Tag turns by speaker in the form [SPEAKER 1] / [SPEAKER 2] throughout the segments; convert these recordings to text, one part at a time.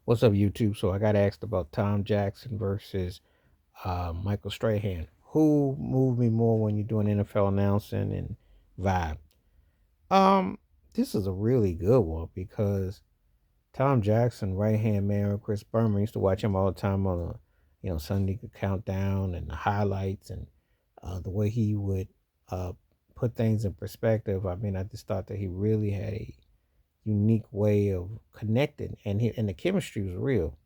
[SPEAKER 1] What's up, YouTube? So I got asked about Tom Jackson versus Michael Strahan. Who moved me more when you're doing NFL announcing and vibe? Um, this is a really good one because Tom Jackson, right hand man with Chris Berman, used to watch him all the time on the, Sunday countdown and the highlights and the way he would uh put things in perspective. I mean, I just thought that he really had a unique way of connecting, and the chemistry was real.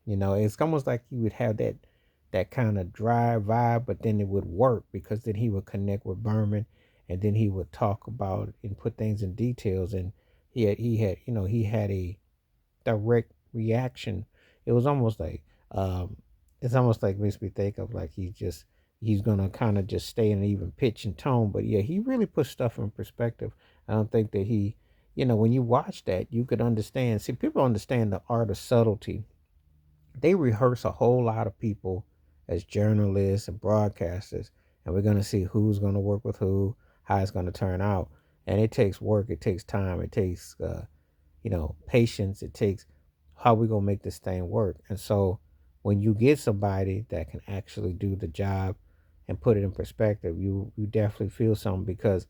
[SPEAKER 1] It's almost like he would have that kind of dry vibe, but then it would work because then he would connect with Berman, and then he would talk about and put things in details, and he had a direct reaction. It was almost like it's almost like makes me think of like he's gonna kind of just stay in an even pitch and tone, but yeah, he really puts stuff in perspective. I don't think that when you watch that, you could understand. See, people understand the art of subtlety. They rehearse a whole lot of people as journalists and broadcasters, and we're going to see who's going to work with who, how it's going to turn out. And it takes work, it takes time, it takes patience, it takes how we going to make this thing work. And so when you get somebody that can actually do the job and put it in perspective, you definitely feel something because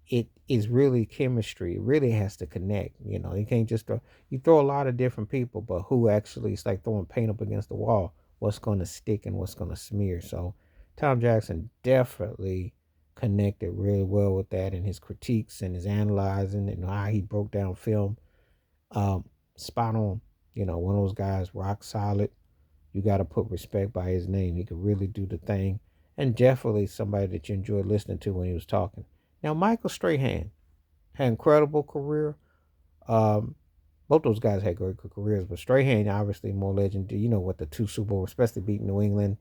[SPEAKER 1] it is really chemistry. It really has to connect. You can't just throw a lot of different people, but who actually, it's like throwing paint up against the wall. What's going to stick and what's going to smear. So Tom Jackson definitely connected really well with that, and his critiques and his analyzing and how he broke down film. Um, Spot on. One of those guys, rock solid. You got to put respect by his name. He could really do the thing, and definitely somebody that you enjoyed listening to when he was talking. Now, Michael Strahan had an incredible career. Um, Both those guys had great careers, but Strahan obviously more legendary. With the two Super Bowls, especially beating New England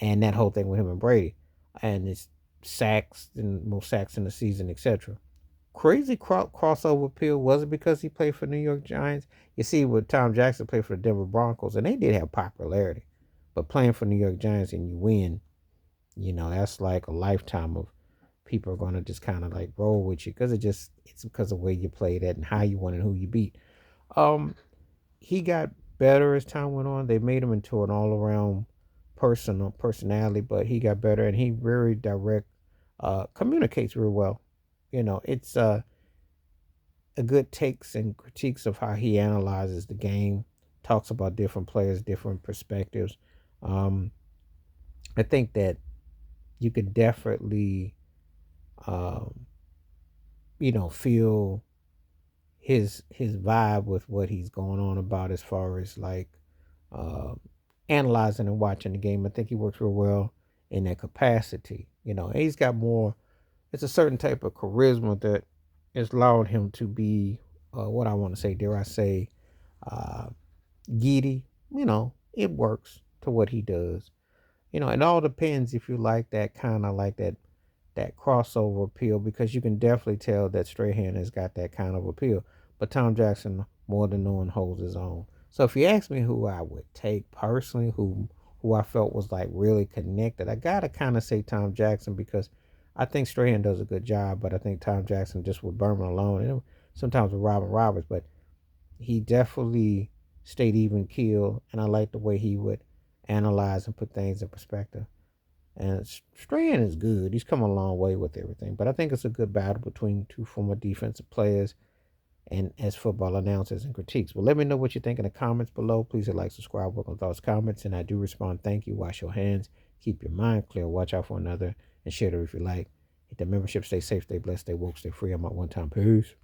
[SPEAKER 1] and that whole thing with him and Brady, and his sacks and most sacks in the season, etc. Crazy crossover appeal. Was it because he played for New York Giants? You see, with Tom Jackson played for the Denver Broncos, and they did have popularity, but playing for New York Giants and you win, that's like a lifetime of people are going to just kind of like roll with you because it's because of where you played at and how you won and who you beat. Um, he got better as time went on. They made him into an all around personality, but he got better and he very direct, communicates real well. It's a good takes and critiques of how he analyzes the game, talks about different players, different perspectives. Um, I think that you could definitely, um, feel his vibe with what he's going on about as far as like uh, analyzing and watching the game. I think he works real well in that capacity. And he's got more. It's a certain type of charisma that has allowed him to be what I want to say. Dare I say, uh, giddy? It works to what he does. It all depends if you like that kind of like that crossover appeal because you can definitely tell that Strahan has got that kind of appeal. But Tom Jackson, more than known, holds his own. So if you ask me who I would take personally, who I felt was like really connected, I gotta kind of say Tom Jackson because I think Strahan does a good job, but I think Tom Jackson just with Berman alone, and sometimes with Robin Roberts, but he definitely stayed even keel, and I like the way he would analyze and put things in perspective. And Strahan is good. He's come a long way with everything. But I think it's a good battle between two former defensive players and as football announcers and critiques. But let me know what you think in the comments below. Please hit like, subscribe, work on thoughts, comments. And I do respond. Thank you. Wash your hands. Keep your mind clear. Watch out for another. And share it if you like. Hit the membership. Stay safe. Stay blessed. Stay woke. Stay free. I'm out one time. Peace.